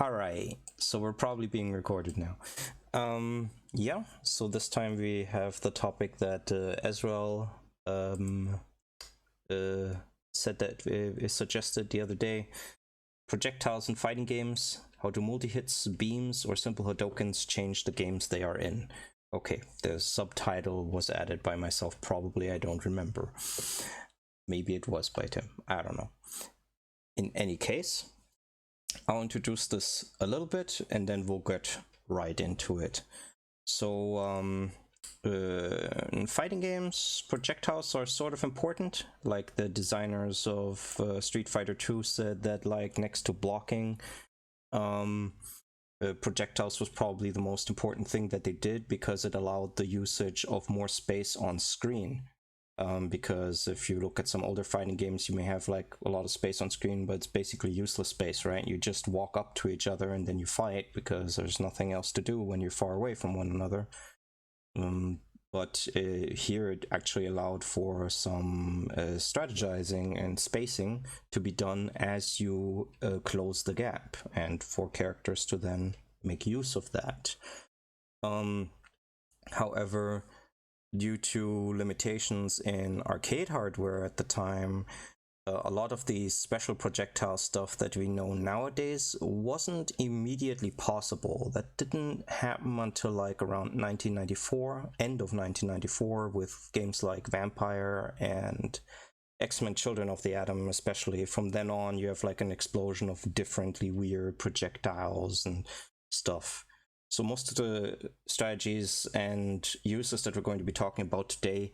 Alright, so we're probably being recorded now. Yeah, so this time we have the topic that Ezreal said that suggested the other day. Projectiles in fighting games, how do multi-hits, beams, or simple Hadokens change the games they are in? Okay, the subtitle was added by myself, probably, I don't remember. Maybe it was by Tim, I don't know. In any case, I'll introduce this a little bit and then we'll get right into it. So, in fighting games, projectiles are sort of important. Like the designers of Street Fighter 2 said that, like, next to blocking, projectiles was probably the most important thing that they did because it allowed the usage of more space on screen. Because if you look at some older fighting games, you may have like a lot of space on screen, but it's basically useless space, right? You just walk up to each other and then you fight because there's nothing else to do when you're far away from one another. But here it actually allowed for some strategizing and spacing to be done as you close the gap, and for characters to then make use of that. However, due to limitations in arcade hardware at the time, a lot of the special projectile stuff that we know nowadays wasn't immediately possible. That didn't happen until like around 1994, end of 1994, with games like Vampire and X-Men Children of the Atom especially. From then on, you have like an explosion of differently weird projectiles and stuff. So most of the strategies and uses that we're going to be talking about today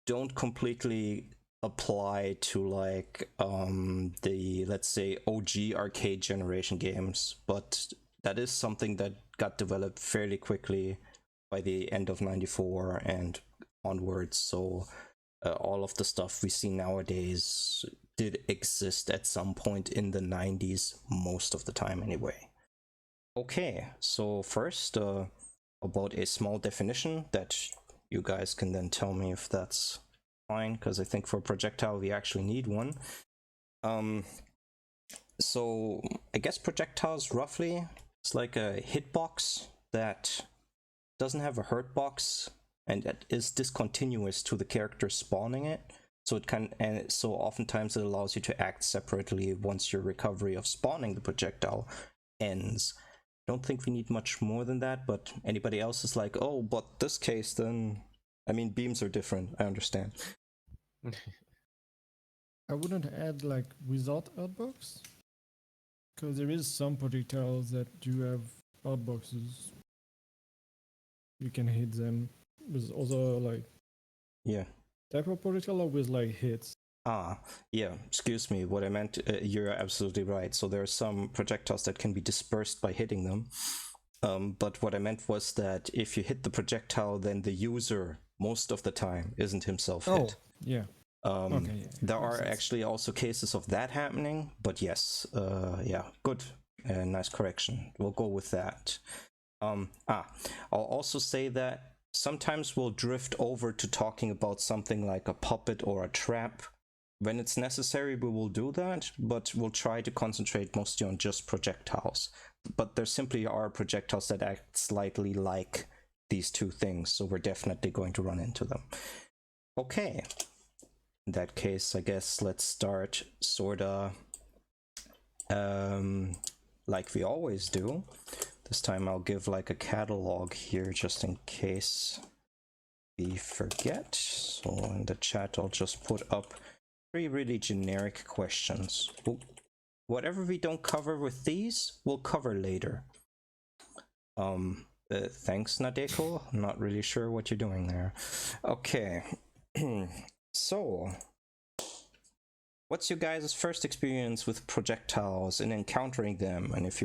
don't completely apply to like the, let's say, OG arcade generation games, but that is something that got developed fairly quickly by the end of 94 and onwards. So all of the stuff we see nowadays did exist at some point in the 90s, most of the time anyway. Okay, so first, about a small definition that you guys can then tell me if that's fine, because I think for projectile we actually need one. So I guess projectiles roughly it's like a hitbox that doesn't have a hurt box and it is discontinuous to the character spawning it. So it can, and so oftentimes it allows you to act separately once your recovery of spawning the projectile ends. Don't think we need much more than that, but anybody else is like, oh, but this case then, I mean, beams are different, I understand. I wouldn't add like without outbox, because there is some projectiles that do have outboxes. You can hit them with other like type of projectile or with like hits. Yeah, excuse me, what I meant, you're absolutely right. So there are some projectiles that can be dispersed by hitting them. But what I meant was that if you hit the projectile, then the user, most of the time, isn't himself hit. Yeah. Okay, yeah, there are actually also cases of that happening, but yes, yeah, good. Nice correction. We'll go with that. I'll also say that sometimes we'll drift over to talking about something like a puppet or a trap. When it's necessary, we will do that, but we'll try to concentrate mostly on just projectiles. But there simply are projectiles that act slightly like these two things, so we're definitely going to run into them. Okay. In that case, I guess let's start sorta like we always do. This time I'll give like a catalog here just in case we forget. So in the chat I'll just put up 3 really generic questions. Whatever we don't cover with these, we'll cover later. Thanks, Nadeko. I'm not really sure what you're doing there. Okay. So, what's your guys' first experience with projectiles and encountering them? And if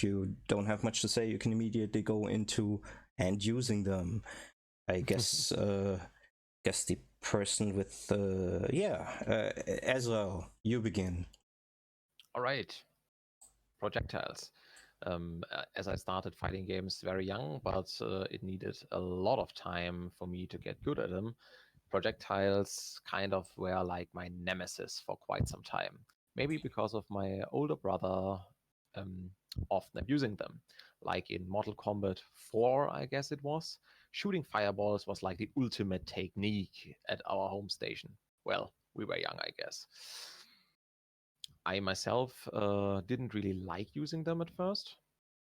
you don't have much to say, you can immediately go into and using them. I guess guess the person with Ezreal, you begin. All right, projectiles. As I started fighting games very young, but it needed a lot of time for me to get good at them. Projectiles kind of were like my nemesis for quite some time. Maybe because of my older brother often abusing them. Like in Mortal Kombat 4, I guess it was, shooting fireballs was like the ultimate technique at our home station. Well, we were young, I guess. I myself didn't really like using them at first.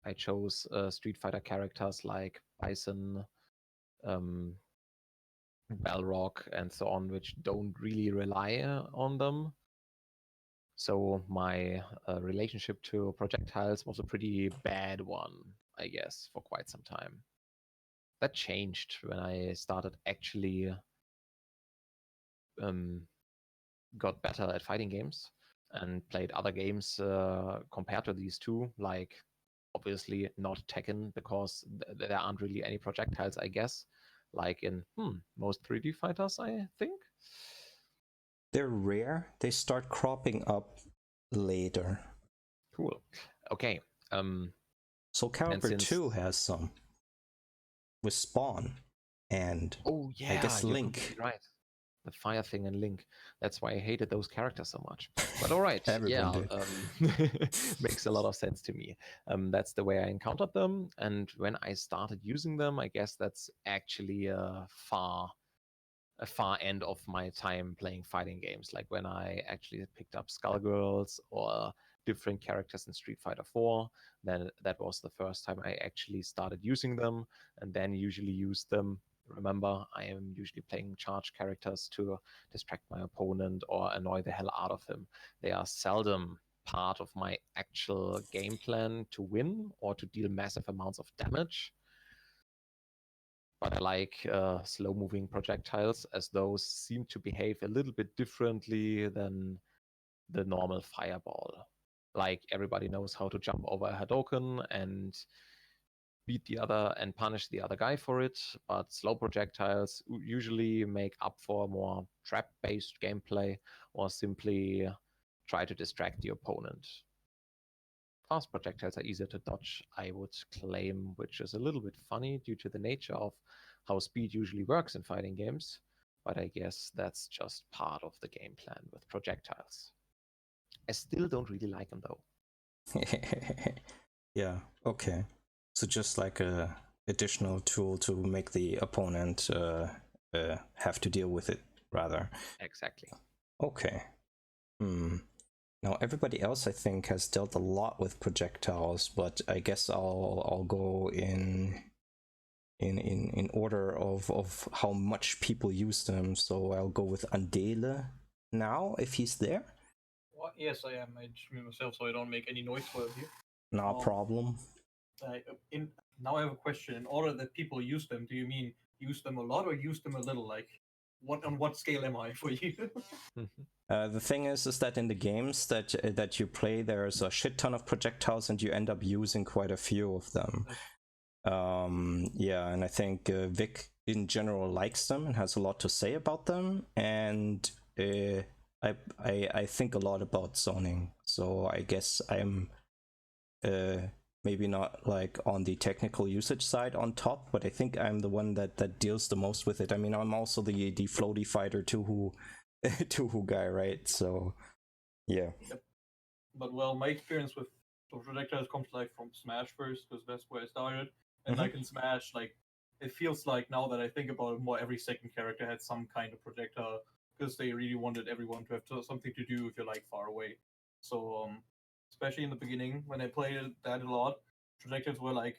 I chose Street Fighter characters like Bison, Balrog, and so on, which don't really rely on them. So my relationship to projectiles was a pretty bad one, I guess, for quite some time. That changed when I started actually got better at fighting games and played other games compared to these two, like obviously not Tekken, because there aren't really any projectiles, I guess, like in most 3D fighters, I think. They're rare. They start cropping up later. Cool. Okay. So Caliber 2 has some with Spawn and I guess you're Link. completely right. The fire thing and Link. That's why I hated those characters so much. But all right, Everyone makes a lot of sense to me. That's the way I encountered them, and when I started using them, I guess that's actually a far end of my time playing fighting games. Like when I actually picked up Skullgirls or different characters in Street Fighter 4, then that was the first time I actually started using them, and then usually use them. Remember, I am usually playing charge characters to distract my opponent or annoy the hell out of him. They are seldom part of my actual game plan to win or to deal massive amounts of damage. But I like slow-moving projectiles, as those seem to behave a little bit differently than the normal fireball. Like everybody knows how to jump over a Hadoken and beat the other and punish the other guy for it, but slow projectiles usually make up for more trap-based gameplay or simply try to distract the opponent. Fast projectiles are easier to dodge, I would claim, which is a little bit funny due to the nature of how speed usually works in fighting games, but I guess that's just part of the game plan with projectiles. I still don't really like them though. Yeah, okay. So just like a additional tool to make the opponent have to deal with it, rather. Exactly. Okay. Now everybody else, I think, has dealt a lot with projectiles, but I guess I'll go in order of how much people use them. So I'll go with Andele now, if he's there. Well, yes, I am. I just mute myself so I don't make any noise while here. No problem. Now I have a question. In order that people use them, do you mean use them a lot or use them a little? Like, on what scale am I for you? The thing is that in the games that you play, there's a shit ton of projectiles, and you end up using quite a few of them. Yeah, and I think Vic in general likes them and has a lot to say about them, and I think a lot about zoning. So I guess I'm maybe not like on the technical usage side on top, but I think I'm the one that deals the most with it. I mean, I'm also the floaty fighter two who guy, right? So yeah. Yep. But well, my experience with projectiles comes like from Smash first, because that's where I started. And like in Smash, like it feels like now that I think about it more, every second character had some kind of projectile, because they really wanted everyone to have something to do if you're like far away. So especially in the beginning when I played that a lot, projectiles were like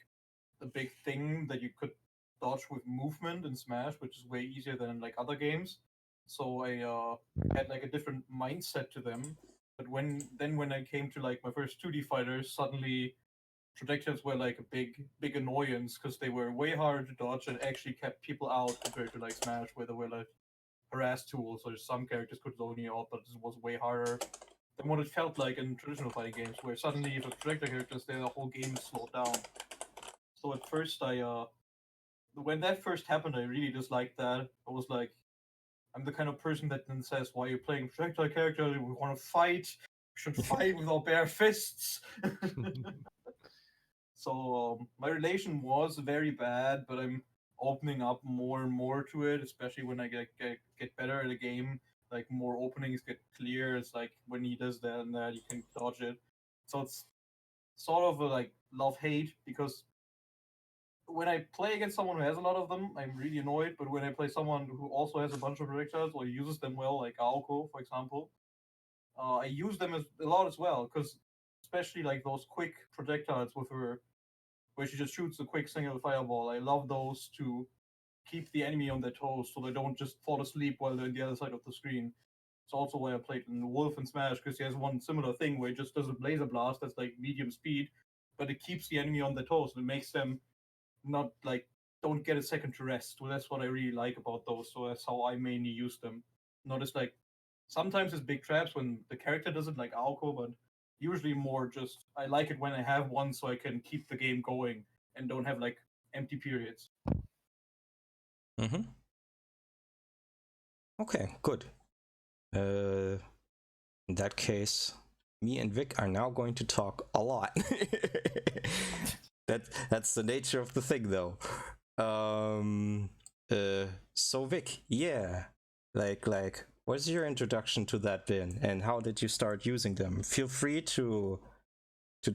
a big thing that you could dodge with movement in Smash, which is way easier than in like other games. So I had like a different mindset to them. But when I came to like my first 2D fighters, suddenly projectiles were like a big annoyance, because they were way harder to dodge and actually kept people out compared to like Smash, where there were like harass tools, or some characters could zone you out, but it was way harder than what it felt like in traditional fighting games, where suddenly if a projectile character is there, the whole game is slowed down. So at first when that first happened, I really disliked that. I was like, I'm the kind of person that then says, why are you playing projectile character? We want to fight. We should fight with our bare fists. So my relation was very bad, but I'm opening up more and more to it, especially when I get better at a game. Like more openings get clear. It's like when he does that and that, you can dodge it. So sort of a like love-hate, because when I play against someone who has a lot of them, I'm really annoyed. But when I play someone who also has a bunch of projectiles or uses them well, like Aoko, for example, I use them a lot as well. Because especially like those quick projectiles with her, where she just shoots a quick single fireball. I love those to keep the enemy on their toes so they don't just fall asleep while they're on the other side of the screen. It's also why I played in Wolf and Smash, because he has one similar thing where he just does a laser blast that's like medium speed, but it keeps the enemy on their toes and it makes them not like don't get a second to rest. Well, that's what I really like about those. So that's how I mainly use them. Notice like sometimes it's big traps when the character does it, like Aoko, but usually more just I like it when I have one so I can keep the game going and don't have like empty periods. Mm-hmm. Okay, good. In that case, me and Vic are now going to talk a lot. That's the nature of the thing, though. So Vic, yeah, like, what's your introduction to that bin, and how did you start using them? Feel free to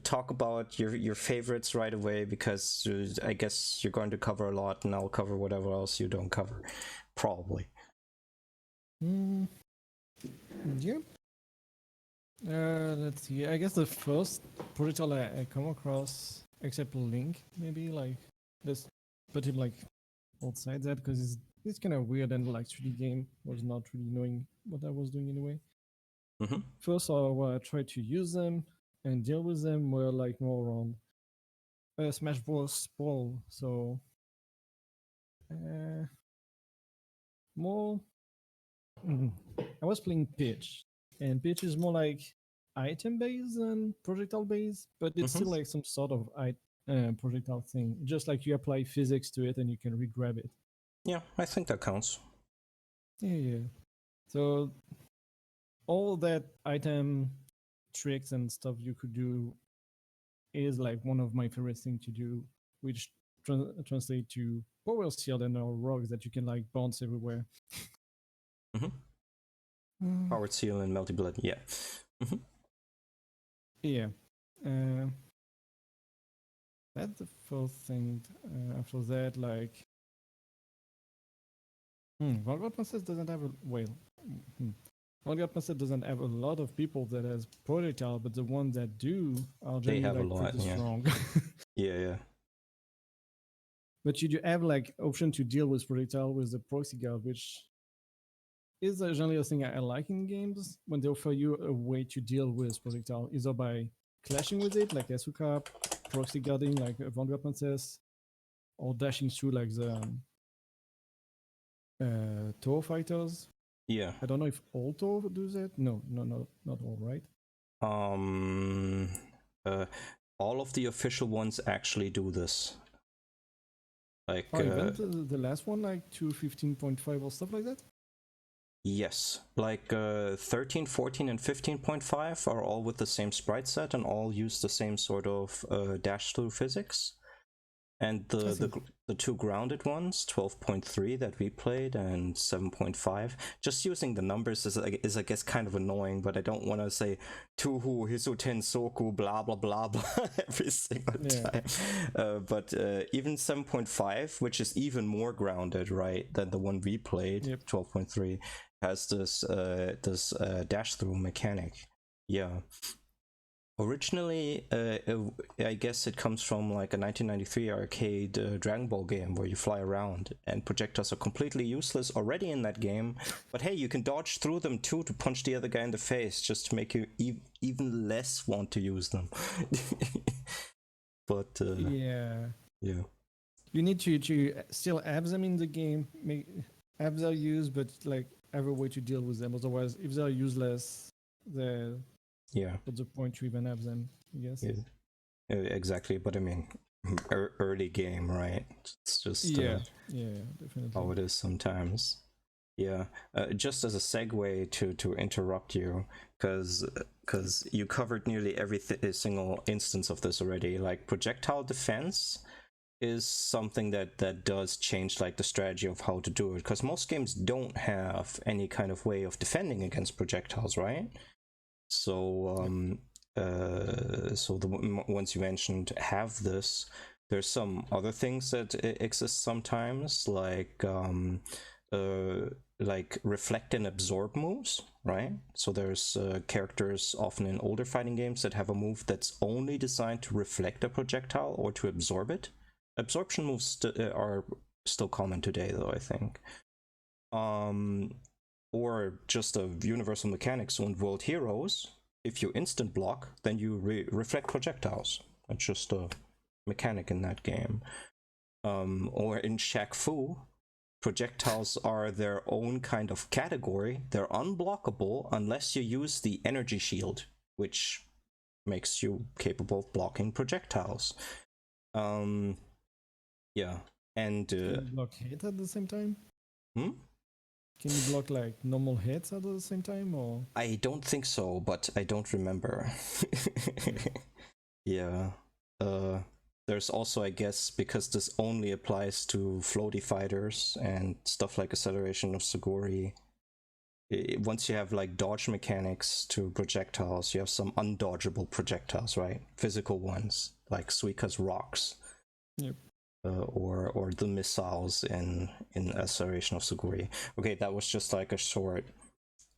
talk about your favorites right away, because I guess you're going to cover a lot, and I'll cover whatever else you don't cover, probably. Yeah. Let's see. I guess the first projectile I come across, except Link, maybe like let's put him like outside that, because it's kind of weird, and like 3D game was not really knowing what I was doing anyway. Mm-hmm. First, I tried to use them and deal with them were like more around Smash Bros. Brawl. So more. I was playing Pitch, and Pitch is more like item based than projectile based, but it's still like some sort of projectile thing. Just like you apply physics to it and you can re-grab it. Yeah, I think that counts. Yeah. So all that item tricks and stuff you could do is like one of my favorite things to do, which translate to power shield and rocks that you can like bounce everywhere. Powered seal and melty blood, yeah. Yeah. That's the first thing. After that, like, Vanguard Princess doesn't have a Vanguard Princess doesn't have a lot of people that has projectile, but the ones that do are They generally have like a lot, pretty yeah. strong. Yeah. But you do have like option to deal with projectile with the proxy guard, which is generally a thing I like in games when they offer you a way to deal with projectile, either by clashing with it, like Asuka, proxy guarding, like Vanguard Princess, or dashing through, like the Tour fighters. Yeah. I don't know if all Tour do that. No, not all, right? All of the official ones actually do this. Like, even the last one, like 2.15.5 or stuff like that? Yes, like 13, 14, and 15.5 are all with the same sprite set and all use the same sort of dash through physics. And the two grounded ones, 12.3 that we played and 7.5, just using the numbers is I guess kind of annoying, but I don't want to say Tuhu, Hisuten, Soku, blah blah blah blah every single time. But even 7.5, which is even more grounded, right, than the one we played, 12.3, has this dash through mechanic. Yeah. Originally, I guess it comes from like a 1993 arcade Dragon Ball game where you fly around, and projectiles are completely useless already in that game. But hey, you can dodge through them too to punch the other guy in the face, just to make you even less want to use them. But yeah, you need to still have them in the game, have their use, but like have a way to deal with them. Otherwise, if they're useless, what's the point to even have them, I guess? Yeah, exactly. But I mean, early game, right? It's just definitely how it is sometimes. Yeah. Just as a segue to interrupt you, because you covered nearly every single instance of this already. Like projectile defense is something that does change like the strategy of how to do it, because most games don't have any kind of way of defending against projectiles, right? So so the ones you mentioned have this. There's some other things that exist sometimes, like reflect and absorb moves, right? So there's characters often in older fighting games that have a move that's only designed to reflect a projectile or to absorb it. Absorption moves are still common today, though, I think. Or just a universal mechanic. So in World Heroes, if you instant block, then you reflect projectiles. It's just a mechanic in that game. Or in Shaq Fu, projectiles are their own kind of category. They're unblockable unless you use the energy shield, which makes you capable of blocking projectiles. Yeah, and Can you block hits at the same time? Hmm? Can you block like normal hits at the same time, or? I don't think so, but I don't remember. Yeah. There's also, I guess, because this only applies to floaty fighters and stuff like Acceleration of Suguri. Once you have like dodge mechanics to projectiles, you have some undodgeable projectiles, right? Physical ones, like Suika's rocks. Yep. Or the missiles in Acceleration of Suguri. Okay, that was just like a short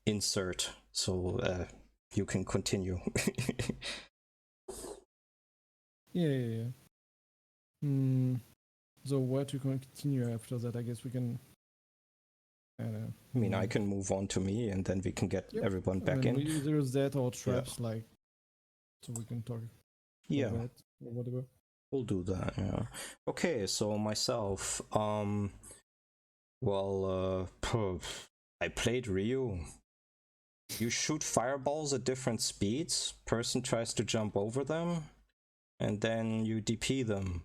insert, so you can continue. Yeah. So where to continue after that? I guess we can. I don't know. I mean, I can move on to me, and then we can get everyone back in. There's that or traps, like, so we can talk. Yeah. About that or whatever. We'll do that, yeah. Okay, so myself, I played Ryu. You shoot fireballs at different speeds, person tries to jump over them, and then you DP them.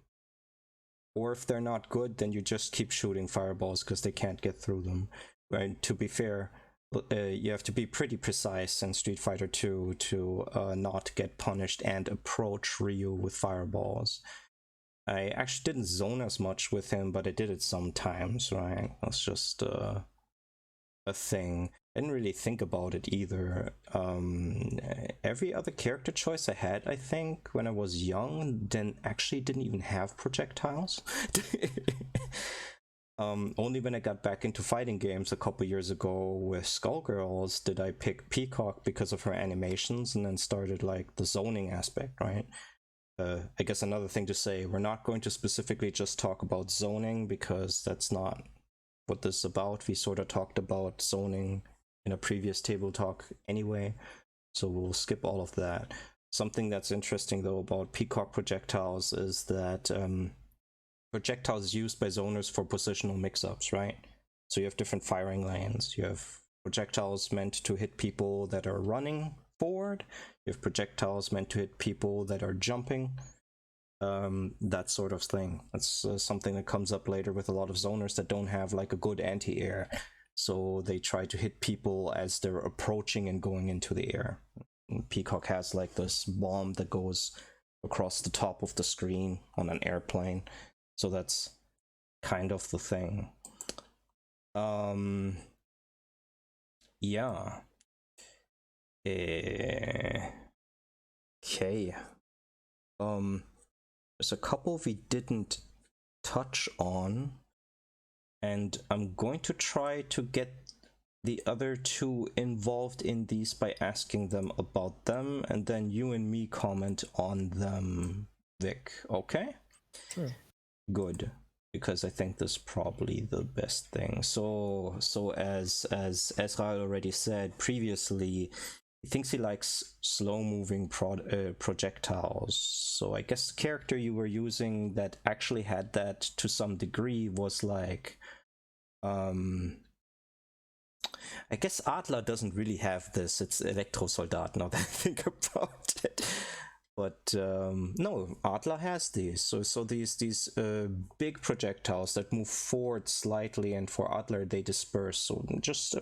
Or if they're not good, then you just keep shooting fireballs because they can't get through them. Right? To be fair, you have to be pretty precise in Street Fighter 2 to not get punished and approach Ryu with fireballs. I actually didn't zone as much with him, but I did it sometimes, right? That's just a thing. I didn't really think about it either. Every other character choice I had, I think, when I was young, then actually didn't even have projectiles. Only when I got back into fighting games a couple years ago with Skullgirls did I pick Peacock because of her animations, and then started like the zoning aspect, right? I guess another thing to say, we're not going to specifically just talk about zoning because that's not what this is about. We sort of talked about zoning in a previous table talk anyway, so we'll skip all of that. Something that's interesting though about Peacock projectiles is that projectiles used by zoners for positional mix-ups, right? So you have different firing lanes. You have projectiles meant to hit people that are running forward. You have projectiles meant to hit people that are jumping. That sort of thing. That's something that comes up later with a lot of zoners that don't have like a good anti-air. So they try to hit people as they're approaching and going into the air. And Peacock has like this bomb that goes across the top of the screen on an airplane. So that's kind of the thing. Yeah. Okay. There's a couple we didn't touch on, and I'm going to try to get the other two involved in these by asking them about them, and then you and me comment on them, Vic. Okay? Sure. Good, because I think this is probably the best thing. So as Ezra already said previously, he thinks he likes slow-moving projectiles. So I guess the character you were using that actually had that to some degree was like, I guess Adler doesn't really have this. It's Elektrosoldat, now that I think about it. But no, Adler has these. So these big projectiles that move forward slightly, and for Adler they disperse. So just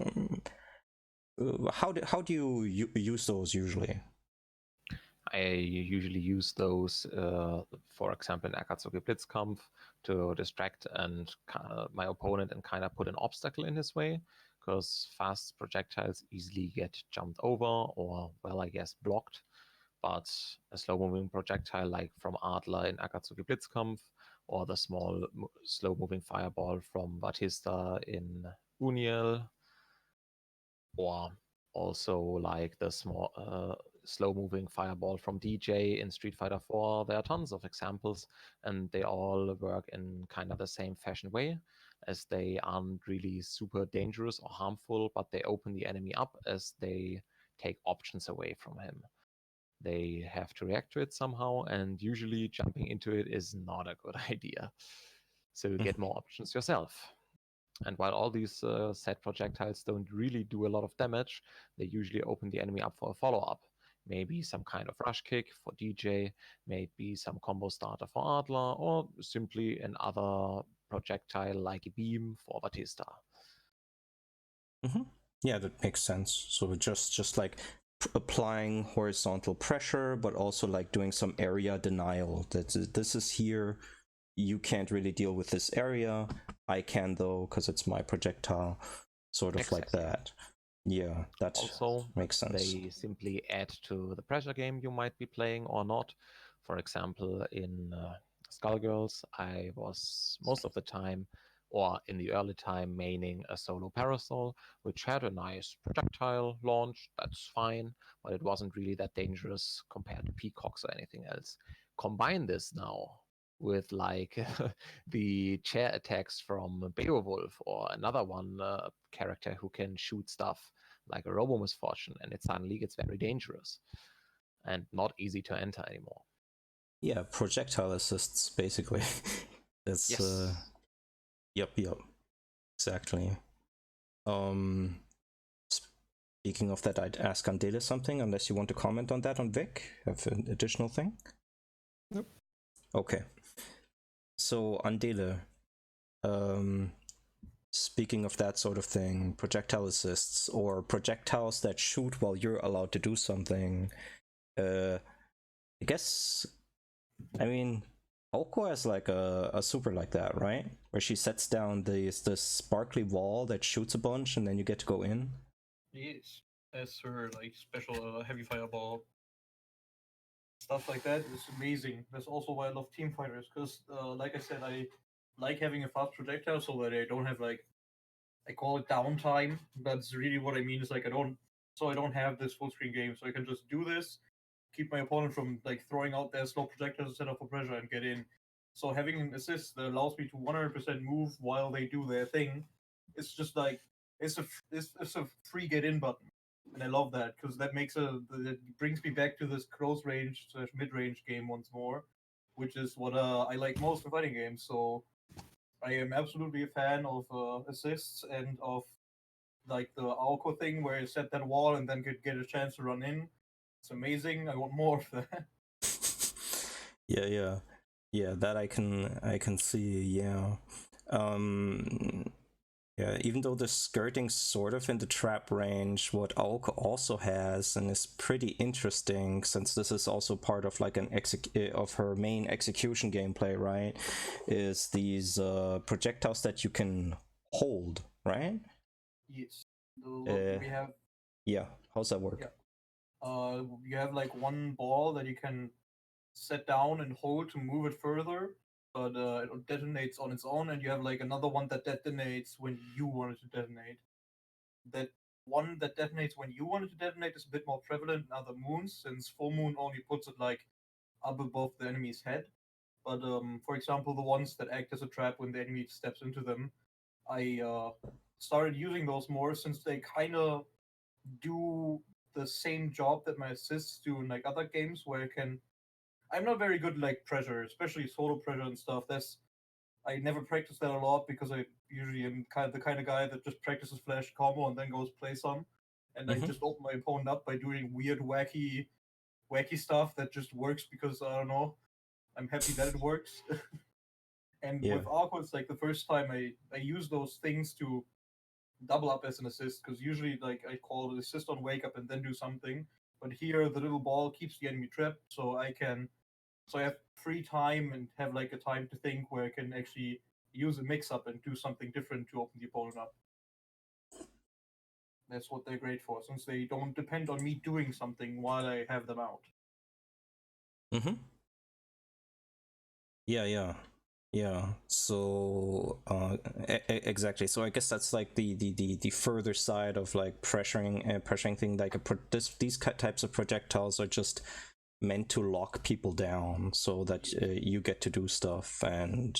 how do you use those usually? I usually use those, for example, in Akatsuki Blitzkampf, to distract my opponent and kind of put an obstacle in his way, because fast projectiles easily get jumped over or, well, I guess, blocked but a slow-moving projectile like from Adler in Akatsuki Blitzkampf, or the small slow-moving fireball from Batista in Uniel, or also like the small slow-moving fireball from DJ in Street Fighter 4. There are tons of examples, and they all work in kind of the same fashion way, as they aren't really super dangerous or harmful, but they open the enemy up as they take options away from him. They have to react to it somehow, and usually jumping into it is not a good idea. So get more options yourself. And while all these set projectiles don't really do a lot of damage, they usually open the enemy up for a follow-up. Maybe some kind of rush kick for DJ, maybe some combo starter for Adler, or simply another projectile like a beam for Batista. Mm-hmm. Yeah, that makes sense. So just like applying horizontal pressure, but also like doing some area denial. This is here. You can't really deal with this area. I can though, because it's my projectile. Sort of Exactly. like that. Yeah, that also makes sense. They simply add to the pressure game you might be playing or not. For example, in Skullgirls, I was most of the time, or in the early time, maining a solo parasol, which had a nice projectile launch. That's fine, but it wasn't really that dangerous compared to peacocks or anything else. Combine this now with like the chair attacks from Beowulf or another one character who can shoot stuff like a Robo Misfortune, and it suddenly gets very dangerous and not easy to enter anymore. Yeah, projectile assists basically. That's Yes. Yep, exactly. Speaking of that, I'd ask Andela something, unless you want to comment on that on Vic. Have an additional thing? Nope. Okay. So Andela, speaking of that sort of thing, projectile assists or projectiles that shoot while you're allowed to do something. I guess, I mean, Oko has like a super like that, right? Where she sets down this sparkly wall that shoots a bunch, and then you get to go in. Yes, as her like special heavy fireball stuff like that is amazing. That's also why I love team fighters, because like I said, I like having a fast projectile so that I don't have like, I call it downtime. That's really what I mean. Is like I don't have this full screen game, so I can just do this, keep my opponent from like throwing out their slow projectiles set up for pressure and get in. So having an assist that allows me to 100% move while they do their thing, it's just like it's a free get in button, and I love that because that it brings me back to this close range / mid range game once more, which is what I like most in fighting games. So I am absolutely a fan of assists and of like the Aoko thing where you set that wall and then get a chance to run in. It's amazing. I want more of that. Yeah, that I can see. Yeah. Yeah, even though the skirting sort of in the trap range, what Aoko also has, and is pretty interesting, since this is also part of like of her main execution gameplay, right? Is these projectiles that you can hold, right? Yes. We have. Yeah, how's that work? Yeah. You have like one ball that you can set down and hold to move it further, but it detonates on its own, and you have like another one that detonates when you want it to detonate. That one that detonates when you want it to detonate is a bit more prevalent in other moons, since full moon only puts it like up above the enemy's head. But for example, the ones that act as a trap when the enemy steps into them, I started using those more since they kind of do the same job that my assists do in like other games where I can. I'm not very good like pressure, especially solo pressure and stuff. I never practice that a lot because I usually am the kind of guy that just practices flash combo and then goes play some, and I just open my opponent up by doing weird, wacky stuff that just works because I don't know. I'm happy that it works. And Yeah. with Aqua, it's like the first time I use those things to double up as an assist, because usually like I call it assist on wake up and then do something. But here the little ball keeps the enemy trapped, so I have free time and have like a time to think where I can actually use a mix up and do something different to open the opponent up. That's what they're great for, since they don't depend on me doing something while I have them out. Mm-hmm. Yeah. So exactly. So I guess that's like the further side of like pressuring thing. Like these types of projectiles are just meant to lock people down so that you get to do stuff. And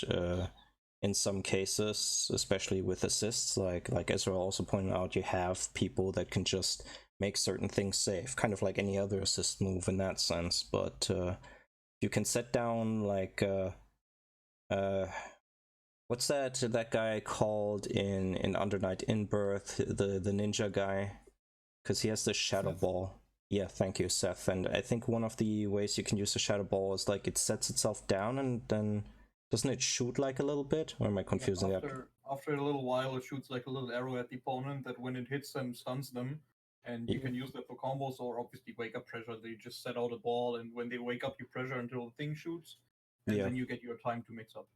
in some cases, especially with assists, like Ezra also pointed out, you have people that can just make certain things safe, kind of like any other assist move in that sense. But you can set down like uh what's that guy called in Under Night in Birth, the ninja guy, because he has this shadow Seth. ball. Yeah, thank you, Seth. And I think one of the ways you can use the shadow ball is like it sets itself down and then doesn't it shoot like a little bit? Or am I confusing that? After a little while, it shoots like a little arrow at the opponent that when it hits them, stuns them. And you Yeah. can use that for combos or obviously wake up pressure. They just set out a ball, and when they wake up, you pressure until the thing shoots, and Yeah. then you get your time to mix up.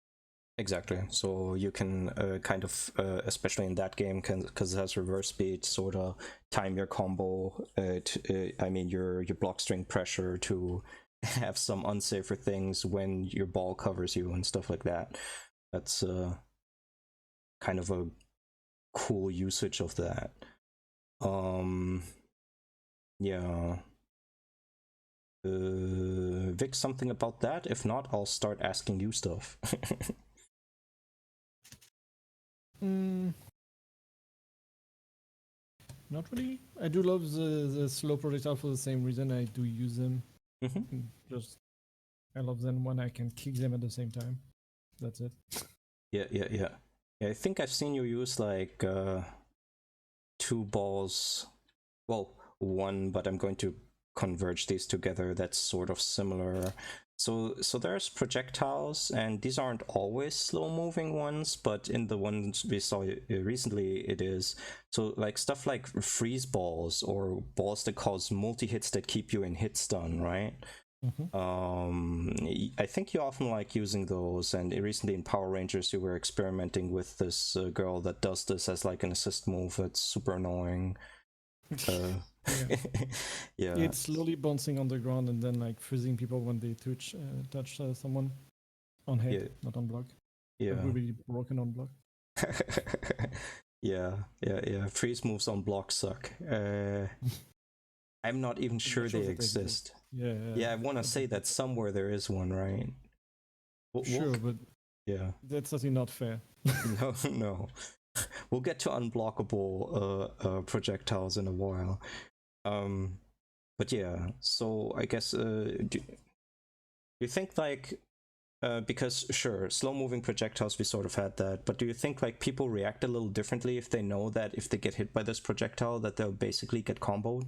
Exactly. So you can kind of, especially in that game, because it has reverse speed, sort of time your combo. I mean your block string pressure to have some unsafer things when your ball covers you and stuff like that. That's kind of a cool usage of that. Yeah. Vic, something about that? If not, I'll start asking you stuff. Mm, not really. I do love the slow projectile for the same reason I do use them. Mm-hmm. Just I love them when I can kick them at the same time. That's it. Yeah. I think I've seen you use like two balls. Well, one, but I'm going to converge these together. That's sort of similar. So there's projectiles, and these aren't always slow-moving ones, but in the ones we saw recently, it is. So like stuff like freeze balls or balls that cause multi-hits that keep you in hit stun, right? I think you often like using those, and recently in Power Rangers you were experimenting with this girl that does this as like an assist move. That's super annoying. Yeah. Yeah. It's slowly bouncing on the ground and then like freezing people when they touch someone on head, Yeah. not on block. Yeah. Really broken on block. Yeah. Freeze moves on block suck. I'm not even sure they exist. Yeah, I want to say that somewhere there is one, right? Sure, but yeah, that's certainly not fair. no. We'll get to unblockable projectiles in a while. But yeah, so I guess do you think like because sure, slow-moving projectiles, we sort of had that, but do you think like people react a little differently if they know that if they get hit by this projectile that they'll basically get comboed?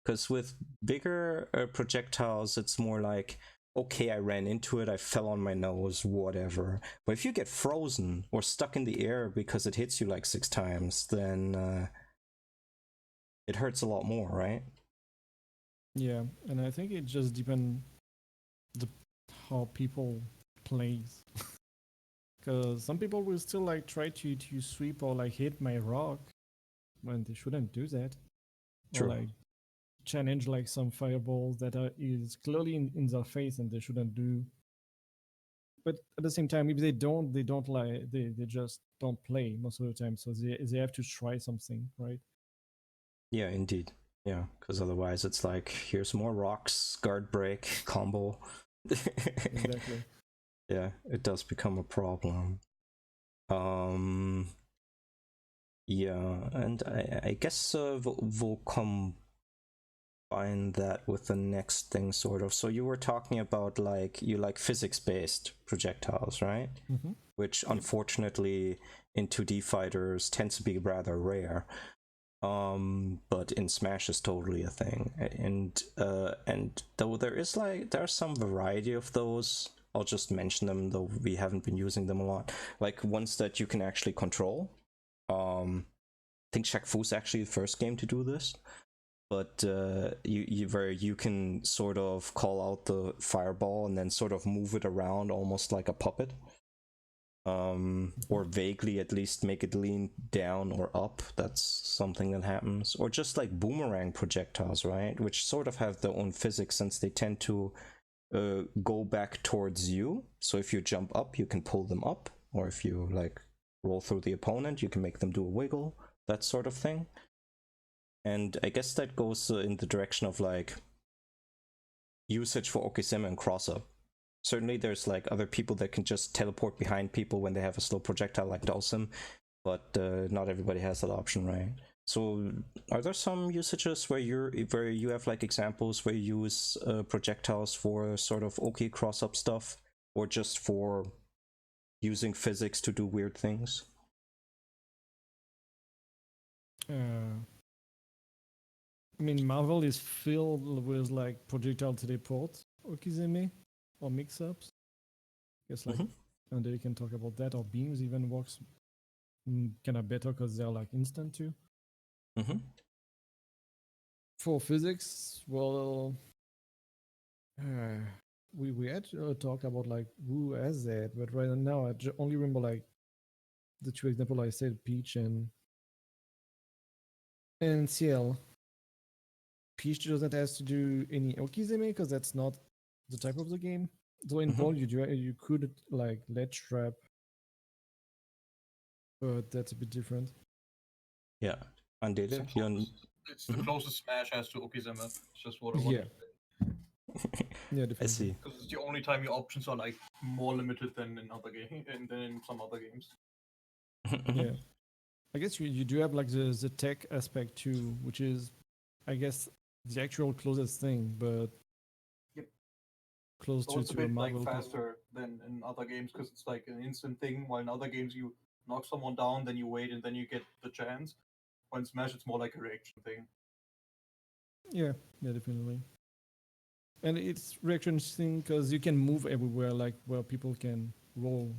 Because with bigger projectiles, it's more like, okay, I ran into it, I fell on my nose, whatever. But if you get frozen or stuck in the air because it hits you like 6 times, then it hurts a lot more, right? Yeah, and I think it just depends how people plays. Because some people will still like try to sweep or like hit my rock when they shouldn't do that. True. Or like challenge like some fireballs that is clearly in their face and they shouldn't do. But at the same time, if they don't like they just don't play most of the time. So they have to try something, right? Yeah, indeed. Yeah, because otherwise it's like, here's more rocks, guard break, combo. Exactly. Yeah, it does become a problem. Yeah, and I guess we'll combine that with the next thing, sort of. So you were talking about like you like physics-based projectiles, right? Mm-hmm. Which unfortunately in 2D fighters tends to be rather rare. But in Smash is totally a thing, and though there are some variety of those. I'll just mention them, though we haven't been using them a lot. Like ones that you can actually control. I think Shaq Fu's actually the first game to do this, but where you can sort of call out the fireball and then sort of move it around almost like a puppet. Or vaguely at least make it lean down or up. That's something that happens. Or just like boomerang projectiles, right? Which sort of have their own physics since they tend to go back towards you. So if you jump up, you can pull them up, or if you like roll through the opponent, you can make them do a wiggle, that sort of thing. And I guess that goes in the direction of like usage for Okizeme and cross-up. Certainly there's like other people that can just teleport behind people when they have a slow projectile like Dawson, but not everybody has that option, right? So are there some usages where you have like examples where you use projectiles for sort of OK cross-up stuff, or just for using physics to do weird things? I mean, Marvel is filled with like projectile teleport Okizeme or mix-ups. I guess like, and you can talk about that, or beams even works kind of better because they're like instant too. For physics, well, we had talked about like who has that, but right now I only remember like the two examples I said, Peach and CL. Peach doesn't have to do any Okizeme because that's not the type of the game. So in Ball, you could like ledge trap, but that's a bit different. Yeah, Undated. It's the closest Smash has to Okizeme. It's just what I want. Yeah. Yeah, definitely. I see. Because it's the only time your options are like more limited than in other games, and than in some other games. Yeah, I guess you do have like the tech aspect too, which is, I guess, the actual closest thing, but close So it's a to bit Marvel. like faster than in other games because it's like an instant thing. While in other games you knock someone down, then you wait, and then you get the chance. When Smash, it's more like a reaction thing. Yeah, definitely. And it's reaction thing because you can move everywhere, like where people can roll.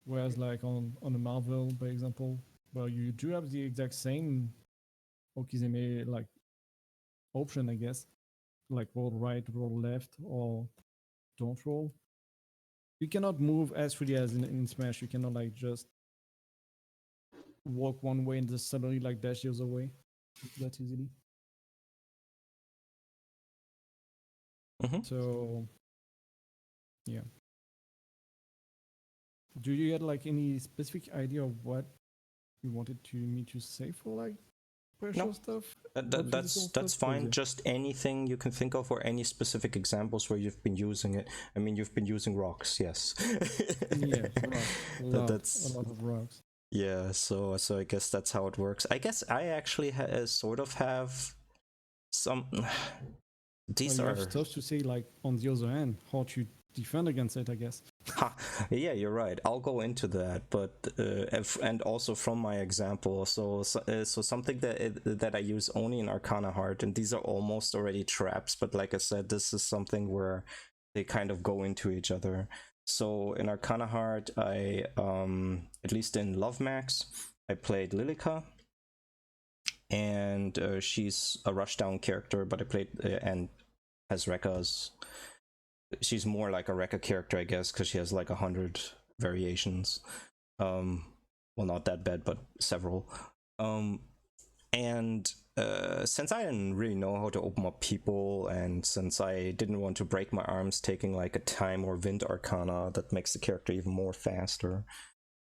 Whereas like on a Marvel, for example, where you do have the exact same Okizeme like option, I guess, like roll right, roll left, or don't roll. You cannot move as freely as in Smash. You cannot like just walk one way and just suddenly like dash the other way that easily. So yeah. Do you get like any specific idea of what you wanted me to say for like pressure stuff? That's fine. Just anything you can think of, or any specific examples where you've been using it. I mean, you've been using rocks, yes. Yeah, rocks. A lot of rocks. Yeah, so I guess that's how it works. I guess I actually sort of have some. These are tough to say like on the other hand how to defend against it, I guess. Yeah, you're right. I'll go into that, but and also from my example, so something that I use only in Arcana Heart, and these are almost already traps, but like I said, this is something where they kind of go into each other. So in Arcana Heart, I at least in Love Max, I played Lilica, and she's a rushdown character, but I played and has Rekka's. She's more like a Rekka character, I guess, because she has like 100 variations. Well, not that bad, but several. And since I didn't really know how to open up people, and since I didn't want to break my arms taking like a time or Wind Arcana that makes the character even more faster,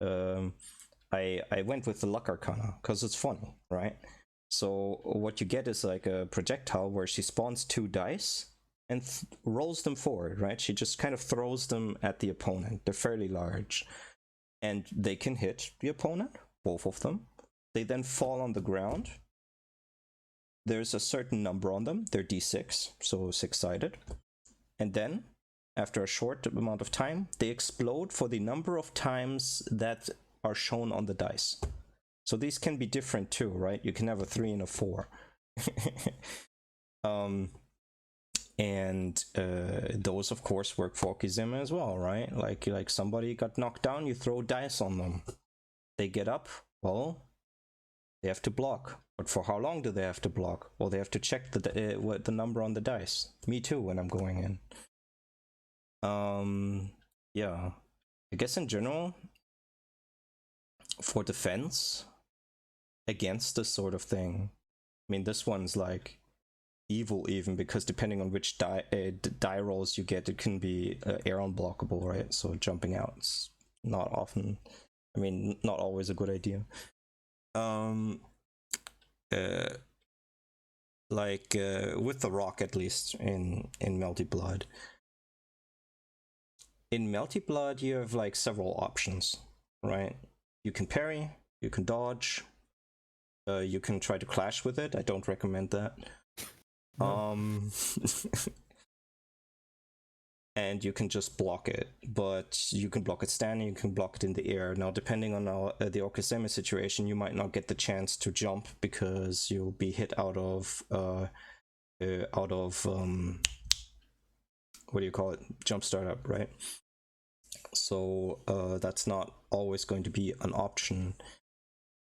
I went with the Luck Arcana because it's funny, right? So what you get is like a projectile where she spawns 2 dice and rolls them forward, right? She just kind of throws them at the opponent. They're fairly large, and they can hit the opponent, both of them. They then fall on the ground. There's a certain number on them. They're d6, so 6-sided. And then, after a short amount of time, they explode for the number of times that are shown on the dice. So these can be different too, right? You can have a 3 and a 4. And those of course work for Okizeme as well, right? Like somebody got knocked down, you throw dice on them. They get up, well, they have to block. But for how long do they have to block? Well, they have to check the number on the dice. Me too, when I'm going in. Yeah. I guess in general, for defense against this sort of thing, I mean, this one's like evil even, because depending on which die rolls you get, it can be air unblockable, right? So jumping out is not often, I mean, not always a good idea. With the rock, at least in Melty Blood. In Melty Blood, you have like several options, right? You can parry, you can dodge, you can try to clash with it. I don't recommend that. No. And you can just block it, but you can block it standing, you can block it in the air. Now, depending on the Orchisemi situation, you might not get the chance to jump because you'll be hit out of what do you call it? Jump startup, right? So that's not always going to be an option.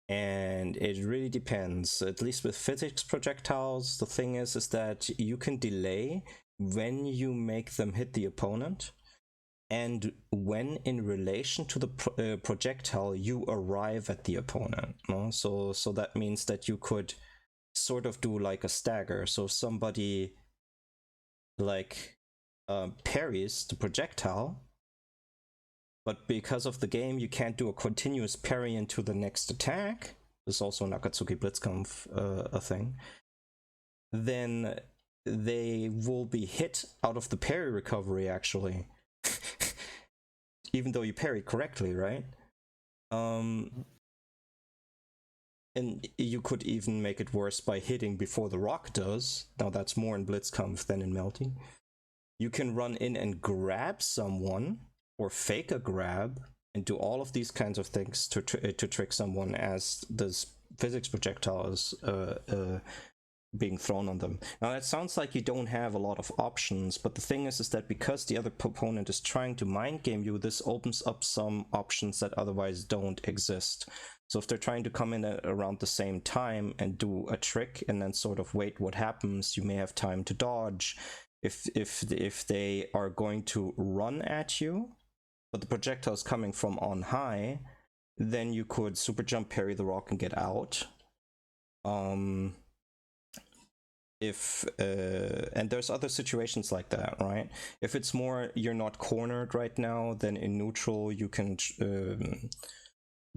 And it really depends. At least with physics projectiles, the thing is that you can delay when you make them hit the opponent, and when in relation to the projectile you arrive at the opponent. No? So that means that you could sort of do like a stagger. So somebody like parries the projectile, but because of the game, you can't do a continuous parry into the next attack. There's also Nakatsuki Blitzkampf a thing. Then they will be hit out of the parry recovery, actually. Even though you parry correctly, right? And you could even make it worse by hitting before the rock does. Now that's more in Blitzkampf than in Melty. You can run in and grab someone, or fake a grab, and do all of these kinds of things to trick someone as this physics projectile is being thrown on them. Now that sounds like you don't have a lot of options, but the thing is that because the other opponent is trying to mind game you, this opens up some options that otherwise don't exist. So if they're trying to come in around the same time and do a trick and then sort of wait what happens, you may have time to dodge. If they are going to run at you, but the projectile is coming from on high, then you could super jump, parry the rock, and get out. And there's other situations like that, right? If it's more you're not cornered right now, then in neutral you can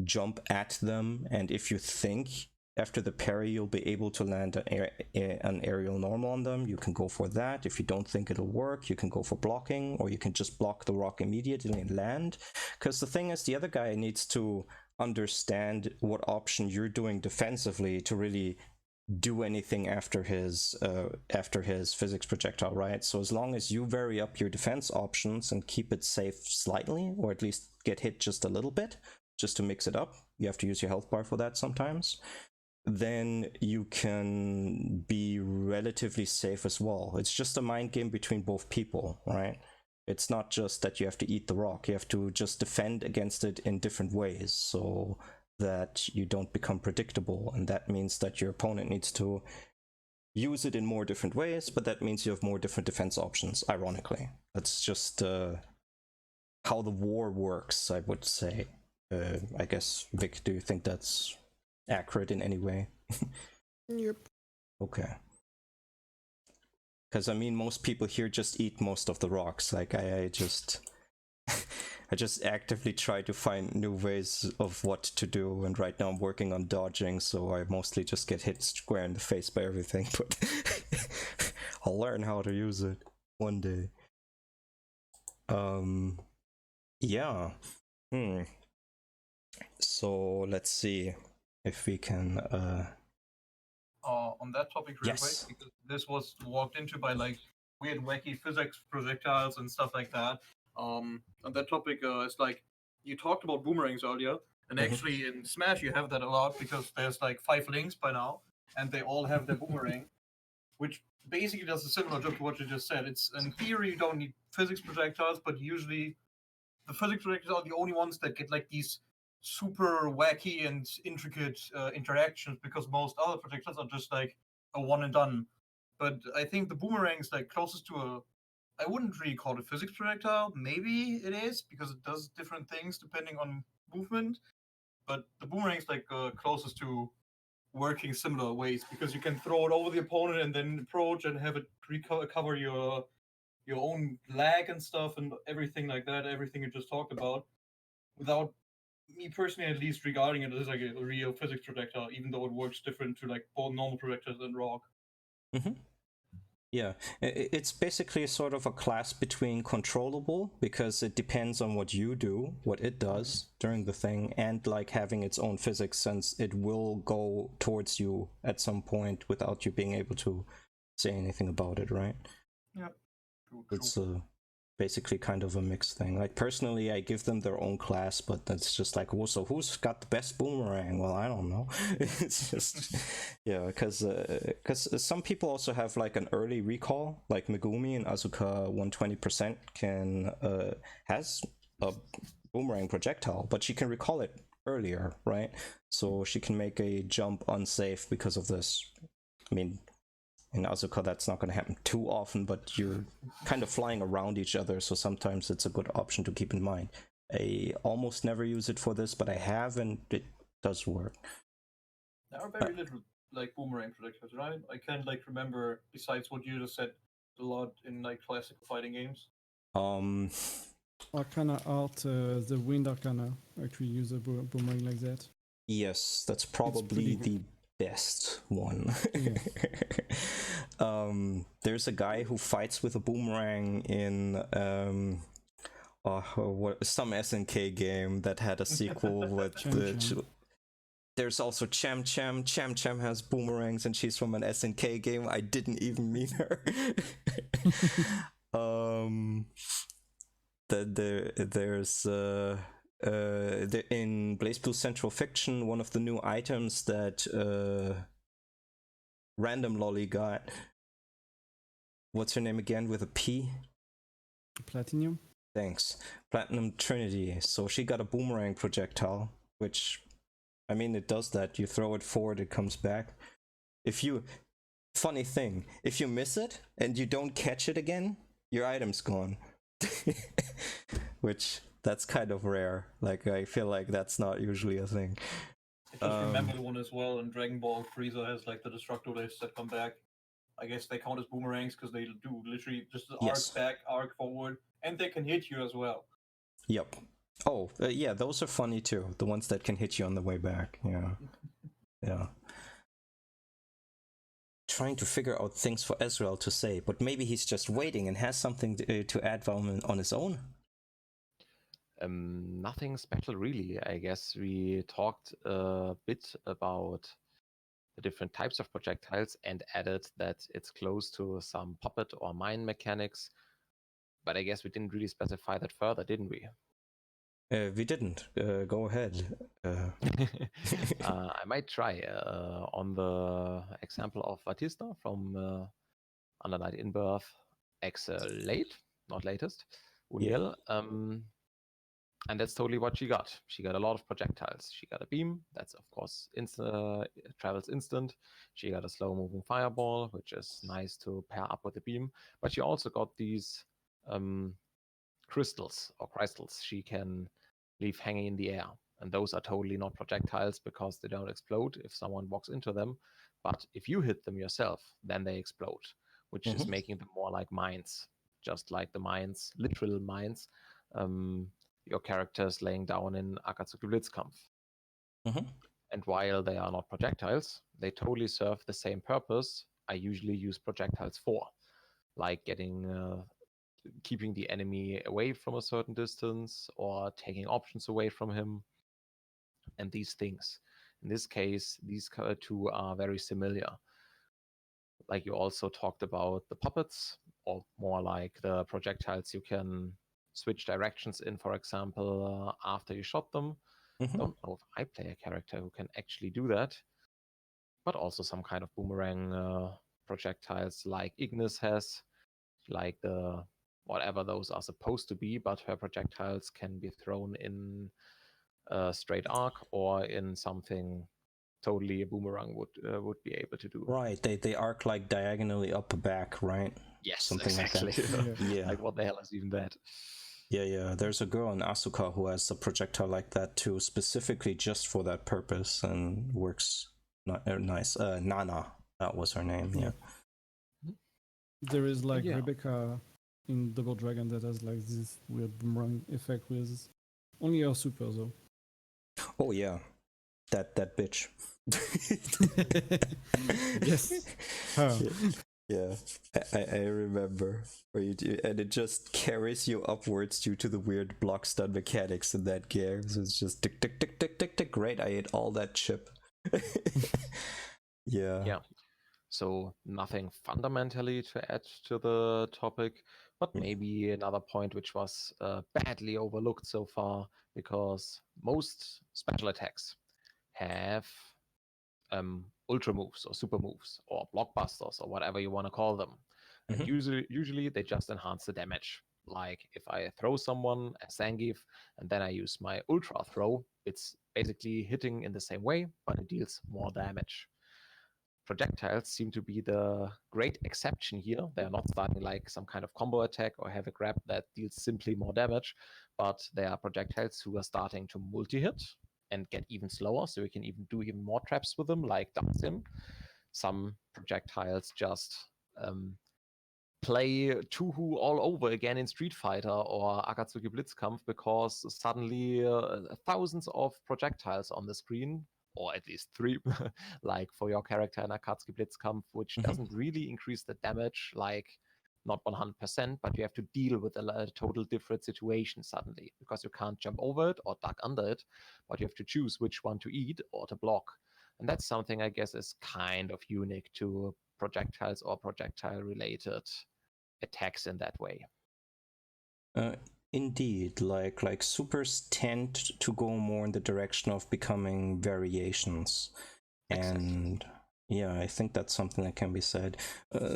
jump at them, and if you think after the parry you'll be able to land an aerial normal on them, you can go for that. If you don't think it'll work, you can go for blocking, or you can just block the rock immediately and land. Because the thing is, the other guy needs to understand what option you're doing defensively to really do anything after his physics projectile, right? So as long as you vary up your defense options and keep it safe slightly, or at least get hit just a little bit, just to mix it up, you have to use your health bar for that sometimes, then you can be relatively safe as well. It's just a mind game between both people, right? It's not just that you have to eat the rock, you have to just defend against it in different ways so that you don't become predictable, and that means that your opponent needs to use it in more different ways, but that means you have more different defense options, ironically. That's just how the war works, I would say. I guess, Vic, do you think that's accurate in any way? Yep. Okay. Because I mean, most people here just eat most of the rocks. Like I just actively try to find new ways of what to do, and right now I'm working on dodging, so I mostly just get hit square in the face by everything, but I'll learn how to use it one day. Yeah. So let's see if we can on that topic real yes. quick, because this was walked into by like weird wacky physics projectiles and stuff like that. On that topic, it's like you talked about boomerangs earlier, and actually in Smash you have that a lot because there's like 5 links by now, and they all have their boomerang, which basically does a similar job to what you just said. It's in theory you don't need physics projectiles, but usually the physics projectiles are the only ones that get like these super wacky and intricate interactions, because most other projectiles are just like a one and done. But I think the boomerang is like closest to a, I wouldn't really call it a physics projectile. Maybe it is because it does different things depending on movement. But the boomerang is like closest to working similar ways, because you can throw it over the opponent and then approach and have it recover your own lag and stuff and everything like that, everything you just talked about, without me personally at least regarding it as like a real physics projectile, even though it works different to like both normal projectiles and rock. Mm-hmm. Yeah, it's basically sort of a class between controllable, because it depends on what you do, what it does during the thing, and like having its own physics, since it will go towards you at some point without you being able to say anything about it, right? Yeah. True. It's basically kind of a mixed thing. Like personally, I give them their own class, but that's just like, well, so who's got the best boomerang? Well, I don't know. It's just, yeah, because some people also have like an early recall, like Megumi and Asuka 120% can has a boomerang projectile, but she can recall it earlier, right? So she can make a jump unsafe because of this. I mean, in Asuka, that's not going to happen too often, but you're kind of flying around each other, so sometimes it's a good option to keep in mind. I almost never use it for this, but I have, and it does work. There are very little like boomerang projectiles, right? I can't like remember, besides what you just said, a lot in like classic fighting games. Arcana Art, the Wind Arcana actually use a boomerang like that. Yes, that's probably the best one. Yeah. There's a guy who fights with a boomerang in some SNK game that had a sequel with Cham. There's also Cham Cham. Cham Cham has boomerangs, and she's from an SNK game. I didn't even meet her. There's in BlazBlue Central Fiction, one of the new items that Random Lolly got. What's her name again with a P? Platinum. Thanks. Platinum Trinity. So she got a boomerang projectile, which, I mean, it does that. You throw it forward, it comes back. Funny thing, if you miss it and you don't catch it again, your item's gone. Which, that's kind of rare. Like, I feel like that's not usually a thing. I just remember the one as well, in Dragon Ball, Frieza has like the Destructo that come back. I guess they count as boomerangs because they do literally just arc back, arc forward, and they can hit you as well. Yep. Oh, yeah, those are funny too. The ones that can hit you on the way back. Yeah. Yeah. Trying to figure out things for Ezreal to say, but maybe he's just waiting and has something to add on his own. Nothing special really. I guess we talked a bit about the different types of projectiles and added that it's close to some puppet or mine mechanics. But I guess we didn't really specify that further, didn't we? We didn't. Go ahead. I might try on the example of Batista from Under Night in Birth X late, not latest, Uniel. Yeah. And that's totally what she got. She got a lot of projectiles. She got a beam, that's of course travels instant. She got a slow-moving fireball, which is nice to pair up with the beam. But she also got these crystals she can leave hanging in the air. And those are totally not projectiles because they don't explode if someone walks into them. But if you hit them yourself, then they explode, which is making them more like mines. Just like the mines, literal mines, your characters laying down in Akatsuki Blitzkampf. And while they are not projectiles, they totally serve the same purpose I usually use projectiles for, like keeping the enemy away from a certain distance or taking options away from him, and these things. In this case, these two are very similar. Like you also talked about the puppets, or more like the projectiles you can switch directions in, for example, after you shot them. Don't know if I play a character who can actually do that, but also some kind of boomerang projectiles like Ignis has, like the whatever those are supposed to be, but her projectiles can be thrown in a straight arc or in something totally a boomerang would be able to do. Right, they arc like diagonally up and back, right? Yes, something exactly. like that. Yeah. Like what the hell is even that? Yeah. There's a girl in Asuka who has a projectile like that too, specifically just for that purpose, and works nice. Nana, that was her name. Yeah. There is like Yeah. Rebecca in Double Dragon that has like this weird boomerang effect with only her super though. Oh yeah, that bitch. Yes. Her. Yeah, I remember where you do, and it just carries you upwards due to the weird block stun mechanics in that game. So it's just tick tick tick tick tick tick. Great, I ate all that chip. Yeah. Yeah. So nothing fundamentally to add to the topic, but Yeah. maybe another point which was badly overlooked so far, because most special attacks have ultra moves or super moves or blockbusters or whatever you want to call them. And usually they just enhance the damage. Like if I throw someone a Zangief and then I use my ultra throw, it's basically hitting in the same way, but it deals more damage. Projectiles seem to be the great exception here. They're not starting like some kind of combo attack or have a grab that deals simply more damage, but they are projectiles who are starting to multi-hit and get even slower, so you can even do even more traps with them, like Dancing. Some projectiles just play Tuhu all over again in Street Fighter or Akatsuki Blitzkampf, because suddenly thousands of projectiles on the screen, or at least 3, like for your character in Akatsuki Blitzkampf, which doesn't really increase the damage, like not 100%, but you have to deal with a total different situation suddenly, because you can't jump over it or duck under it, but you have to choose which one to eat or to block. And that's something I guess is kind of unique to projectiles or projectile related attacks in that way. Indeed, like supers tend to go more in the direction of becoming variations. Exactly. And yeah, I think that's something that can be said.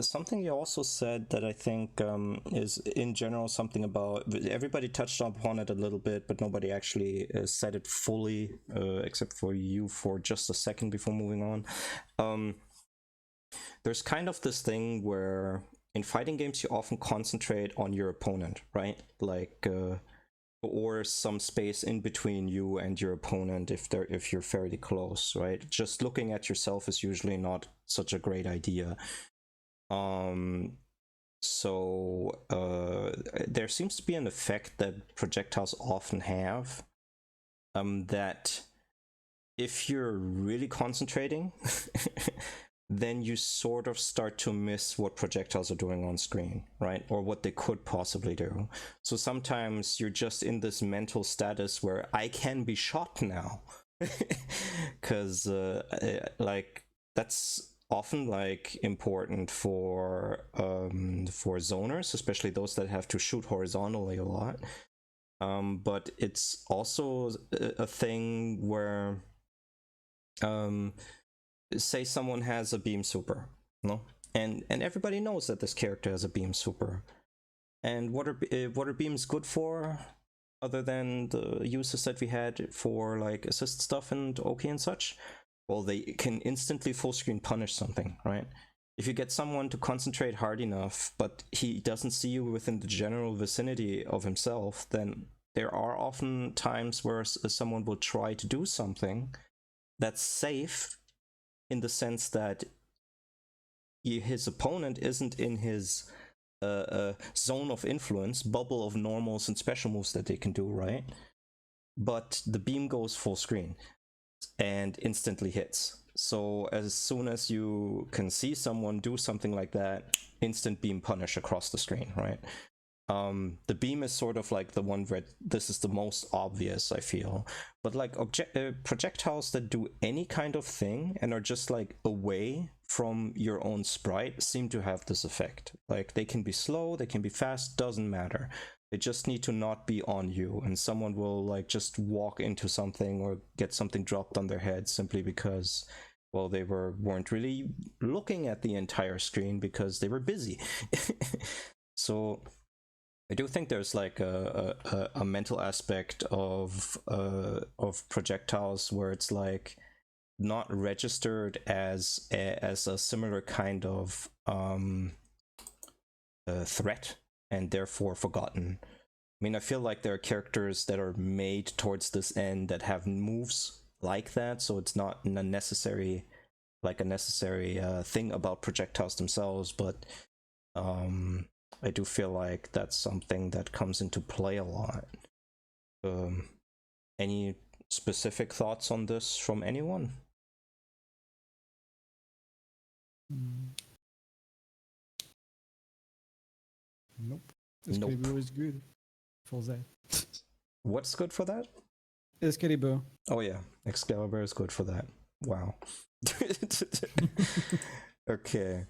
Something you also said that I think is in general something about, everybody touched upon it a little bit, but nobody actually said it fully, except for you for just a second before moving on. There's kind of this thing where in fighting games you often concentrate on your opponent, right? Like or some space in between you and your opponent if you're fairly close, right? Just looking at yourself is usually not such a great idea. So there seems to be an effect that projectiles often have, that if you're really concentrating, then you sort of start to miss what projectiles are doing on screen, right? Or what they could possibly do. So sometimes you're just in this mental status where I can be shot now. Because like that's often like important for zoners, especially those that have to shoot horizontally a lot. But it's also a thing where say someone has a beam super, no, and everybody knows that this character has a beam super, and what are beams good for, other than the uses that we had for like assist stuff and OK and such? Well, they can instantly full screen punish something, right? If you get someone to concentrate hard enough, but he doesn't see you within the general vicinity of himself, then there are often times where someone will try to do something that's safe, in the sense that his opponent isn't in his zone of influence, bubble of normals and special moves that they can do, right? But the beam goes full screen and instantly hits. So as soon as you can see someone do something like that, instant beam punish across the screen, right? The beam is sort of like the one where this is the most obvious, I feel. But like projectiles that do any kind of thing and are just like away from your own sprite seem to have this effect. Like they can be slow, they can be fast, doesn't matter. They just need to not be on you, and someone will like just walk into something or get something dropped on their head simply because, well, they weren't really looking at the entire screen because they were busy. So I do think there's like a mental aspect of projectiles where it's like not registered as a similar kind of threat, and therefore forgotten. I mean, I feel like there are characters that are made towards this end that have moves like that, so it's not a necessary like a necessary thing about projectiles themselves, but I do feel like that's something that comes into play a lot. Any specific thoughts on this from anyone? Nope. Nope. Excalibur is good for that. What's good for that? Excalibur. Oh yeah, Excalibur is good for that. Wow. Okay.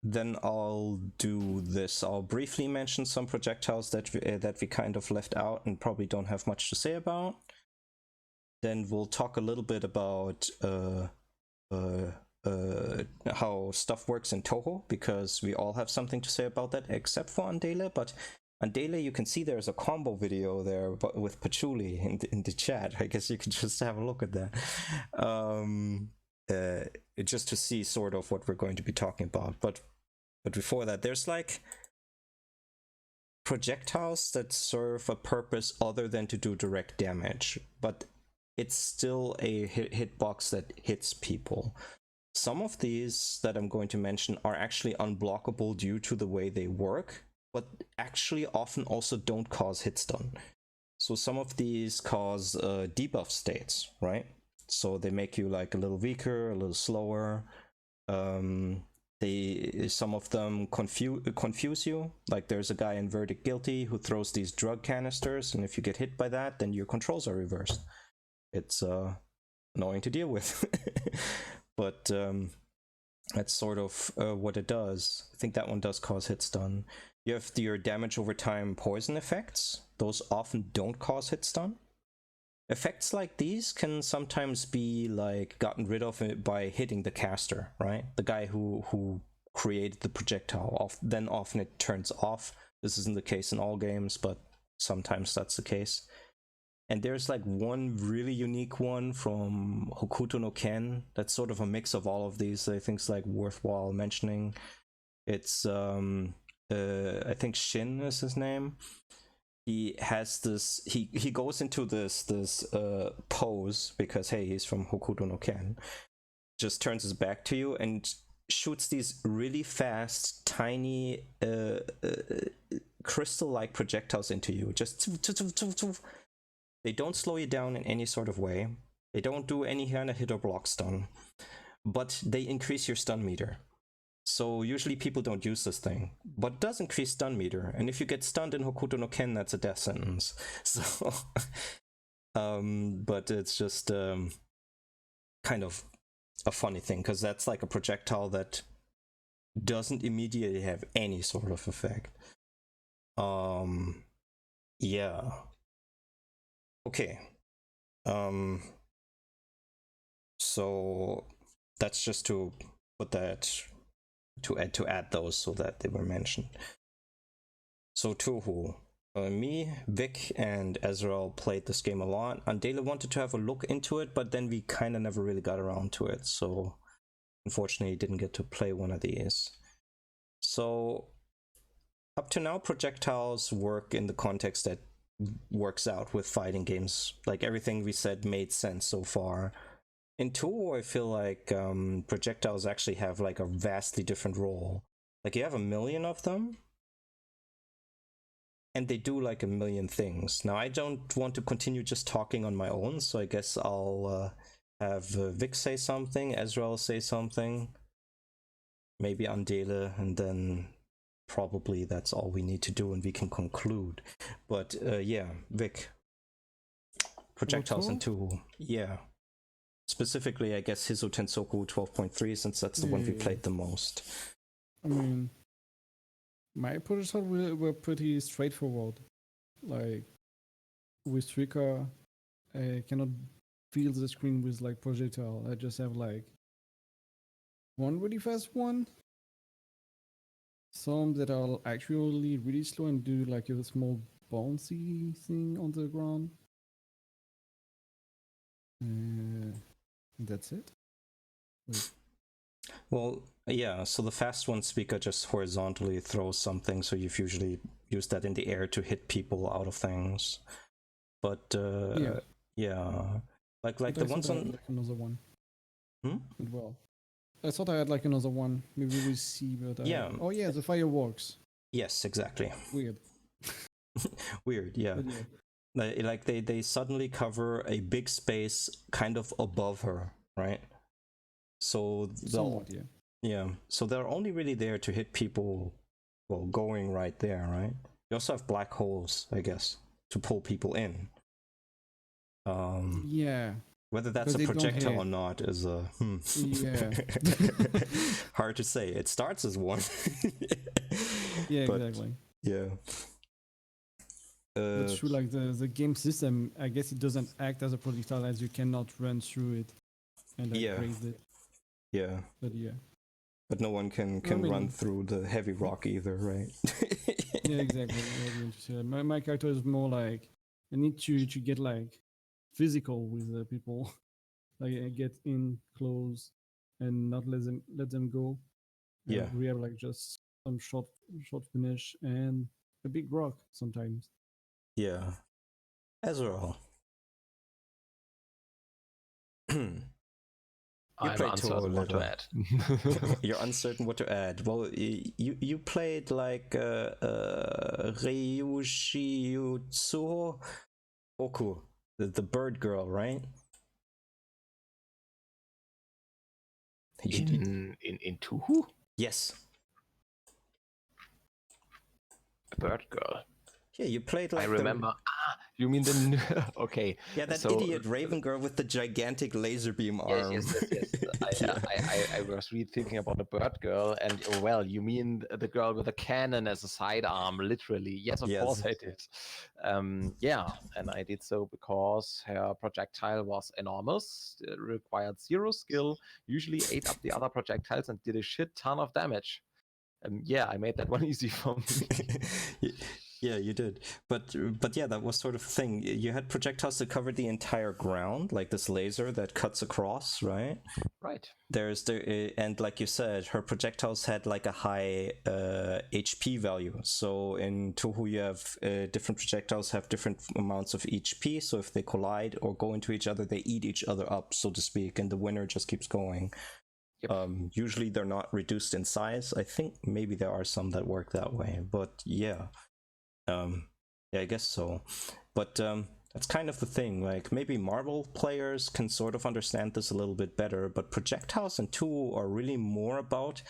Then I'll do this. I'll briefly mention some projectiles that we kind of left out and probably don't have much to say about. Then we'll talk a little bit about how stuff works in Toho, because we all have something to say about that, except for Andele. But Andele, you can see there's a combo video there with Patchouli in the chat. I guess you can just have a look at that. Just to see sort of what we're going to be talking about. But before that, there's like projectiles that serve a purpose other than to do direct damage, but it's still a hitbox that hits people. Some of these that I'm going to mention are actually unblockable due to the way they work, but actually often also don't cause hit stun. So some of these cause debuff states, right? So they make you like a little weaker, a little slower. Some of them confuse you. Like there's a guy in Verdict Guilty who throws these drug canisters, and if you get hit by that, then your controls are reversed. It's annoying to deal with. But that's sort of what it does. I think that one does cause hit stun. You have your damage over time poison effects. Those often don't cause hit stun. Effects like these can sometimes be like gotten rid of by hitting the caster, right? The guy who created the projectile. Then often it turns off. This isn't the case in all games, but sometimes that's the case. And there's like one really unique one from Hokuto no Ken that's sort of a mix of all of these that I think is like worthwhile mentioning. It's I think Shin is his name. He has this, he goes into this pose because hey, he's from Hokuto no Ken, just turns his back to you and shoots these really fast, tiny crystal-like projectiles into you. Just they don't slow you down in any sort of way. They don't do any kind of hit or block stun, but they increase your stun meter. So usually people don't use this thing, but it does increase stun meter. And if you get stunned in Hokuto no Ken, that's a death sentence. So, but it's just kind of a funny thing, because that's like a projectile that doesn't immediately have any sort of effect. Yeah. Okay. So that's just to put that to add those so that they were mentioned. So Toho, me, Vic, and Ezreal played this game a lot. Andele wanted to have a look into it, but then we kind of never really got around to it. So unfortunately, didn't get to play one of these. So up to now, projectiles work in the context that works out with fighting games. Like everything we said made sense so far. In Toho, I feel like projectiles actually have like a vastly different role. Like you have a million of them, and they do like a million things. Now I don't want to continue just talking on my own, so I guess I'll have Vic say something, Ezreal say something, maybe Andele, and then probably that's all we need to do and we can conclude. But yeah, Vic. Projectiles in Toho. Yeah. Specifically, I guess Hizo Tensoku 12.3, since that's the one we played the most. I mean, my projectiles were pretty straightforward. Like, with Trigger, I cannot feel the screen with like projectile. I just have like one really fast one, some that are actually really slow and do like a small bouncy thing on the ground. That's it. Wait. Well, yeah, so the fast one speaker just horizontally throws something, so you've usually used that in the air to hit people out of things. But yeah, like But the I ones thought I had on. like another one. Hmm? Well, I thought I had like another one. Maybe we'll see. But Yeah. oh yeah, the fireworks. Yes, exactly. Weird. Weird, yeah. But yeah. Like they suddenly cover a big space kind of above her, right? So Somewhat, yeah. yeah. So they're only really there to hit people, well, going right there, right? You also have black holes, I guess, to pull people in. Yeah. Whether that's But a they don't projectile hit. or not is a Yeah. hard to say. It starts as one. Yeah, But, exactly. yeah. But true, like the game system, I guess it doesn't act as a projectile as you cannot run through it and like Yeah. raise it. Yeah. But yeah. But no one can I mean- run through the heavy rock either, right? Yeah, exactly. That'd be interesting. My character is more like I need to get like physical with the people, like get in close and not let them go. And, Yeah. like, we have like just some short finish and a big rock sometimes. Yeah. Ezreal. You I'm played uncertain what to little. add. You're uncertain what to add. Well, you played like Ryushi Yutsuho Oku, the bird girl, right? in Tuhu? Yes. Bird girl. Yeah, you played like I remember. You mean the okay? Yeah, that so, idiot Raven girl with the gigantic laser beam arm. Yes. Yeah. I was really thinking about the bird girl, and well, you mean the girl with a cannon as a sidearm, literally? Yes, of course I did. Yeah, and I did so because her projectile was enormous, required 0 skill, usually ate up the other projectiles, and did a shit ton of damage. Yeah, I made that one easy for me. Yeah, you did. But yeah, that was sort of the thing. You had projectiles that covered the entire ground, like this laser that cuts across, right? Right. There's and like you said, her projectiles had like a high HP value. So in Touhou, you have different projectiles have different amounts of HP. So if they collide or go into each other, they eat each other up, so to speak, and the winner just keeps going. Yep. Usually they're not reduced in size. I think maybe there are some that work that way, but yeah. Yeah, I guess so. But that's kind of the thing. Like maybe Marvel players can sort of understand this a little bit better, but projectiles in 2 are really more about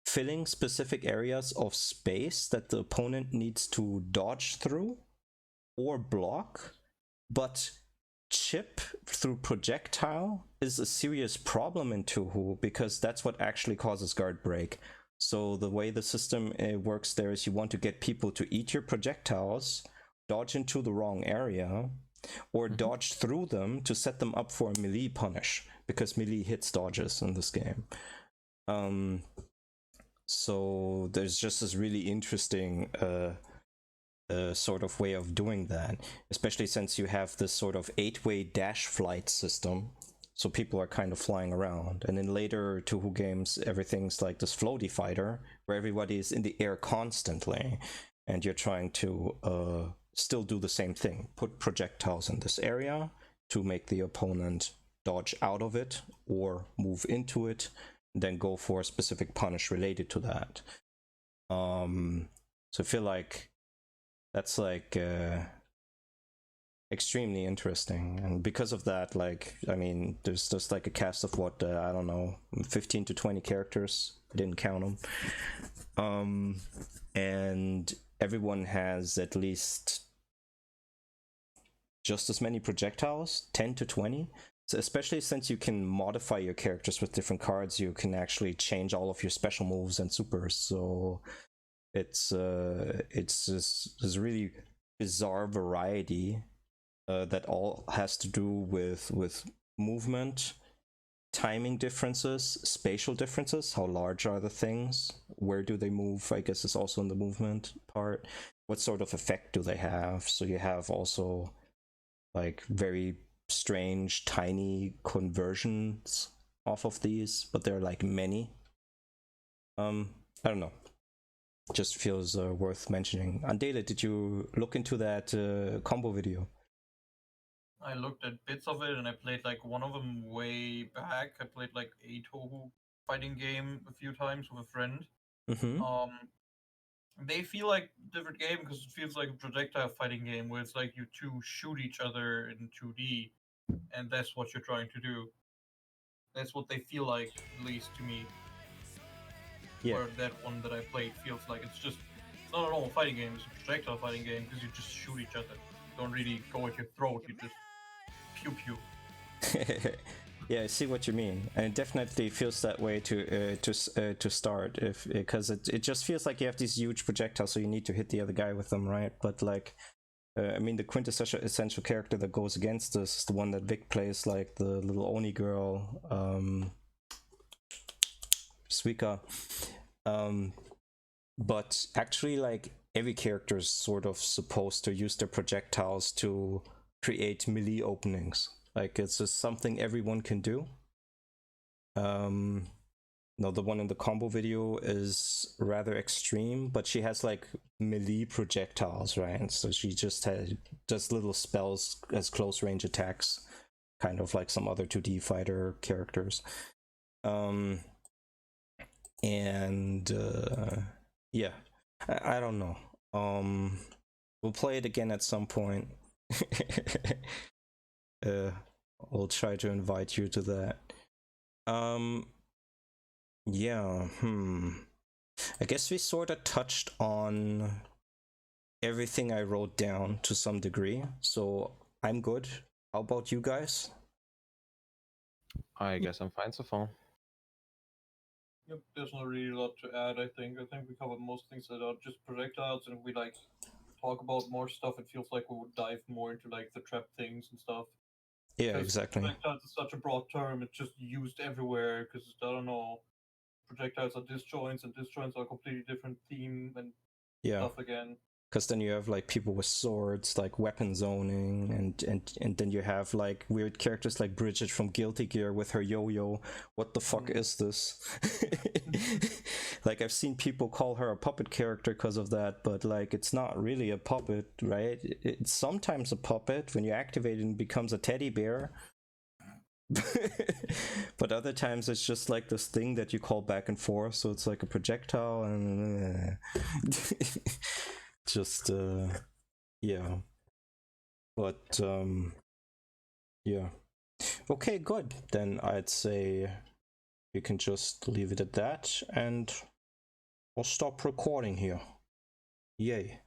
filling specific areas of space that the opponent needs to dodge through or block. But chip through projectile is a serious problem in Touhou because that's what actually causes guard break. So the way the system works there is you want to get people to eat your projectiles, dodge into the wrong area, or dodge through them to set them up for a melee punish, because melee hits dodges in this game. So there's just this really interesting sort of way of doing that, especially since you have this sort of 8-way dash flight system. So people are kind of flying around. And in later Touhou games, everything's like this floaty fighter, where everybody is in the air constantly. And you're trying to still do the same thing. Put projectiles in this area to make the opponent dodge out of it or move into it, and then go for a specific punish related to that. So I feel like that's like extremely interesting, and because of that, like, I mean, there's just like a cast of what I don't know, 15 to 20 characters. I didn't count them, and everyone has at least just as many projectiles, 10 to 20. So especially since you can modify your characters with different cards, you can actually change all of your special moves and supers. So it's just this really bizarre variety that all has to do with movement, timing differences, spatial differences. How large are the things? Where do they move? I guess is also in the movement part. What sort of effect do they have? So you have also like very strange tiny conversions off of these, but there are like many. I don't know. Just feels worth mentioning. Andele, did you look into that combo video? I looked at bits of it, and I played like one of them way back. I played like a Tohu fighting game a few times with a friend. Mm-hmm. They feel like a different game because it feels like a projectile fighting game where it's like you two shoot each other in 2D, and that's what you're trying to do. That's what they feel like, at least to me. Yeah. Where that one that I played feels like it's not a normal fighting game, it's a projectile fighting game because you just shoot each other. You don't really go at your throat, you just pew pew. Yeah, I see what you mean, and it definitely feels that way to start, because it just feels like you have these huge projectiles, so you need to hit the other guy with them, right? But like, I mean, the quintessential essential character that goes against this is the one that Vic plays, like the little Oni girl, Suika. But actually, like, every character is sort of supposed to use their projectiles to create melee openings. Like, it's just something everyone can do. No, the one in the combo video is rather extreme, but she has like melee projectiles, right? So she just does little spells as close range attacks, kind of like some other 2D fighter characters. Yeah, I don't know. We'll play it again at some point. I'll try to invite you to that. Yeah, I guess we sort of touched on everything I wrote down to some degree, so I'm good. How about you guys? I guess I'm fine so far. Yep, there's not really a lot to add, I think. I think we covered most things that are just projectiles, and if we like talk about more stuff, it feels like we would dive more into like the trap things and stuff. Yeah, Because exactly. projectiles is such a broad term, it's just used everywhere, because, I don't know, projectiles are disjoints, and disjoints are a completely different theme and stuff again. Because then you have like people with swords, like weapon zoning, and then you have like weird characters like Bridget from Guilty Gear with her yo-yo. What the fuck is this? Like, I've seen people call her a puppet character because of that, but like, it's not really a puppet, right? It's sometimes a puppet. When you activate it, it becomes a teddy bear. But other times it's just like this thing that you call back and forth, so it's like a projectile and just yeah, but yeah, okay, good. Then I'd say you can just leave it at that, and I'll stop recording here. Yay.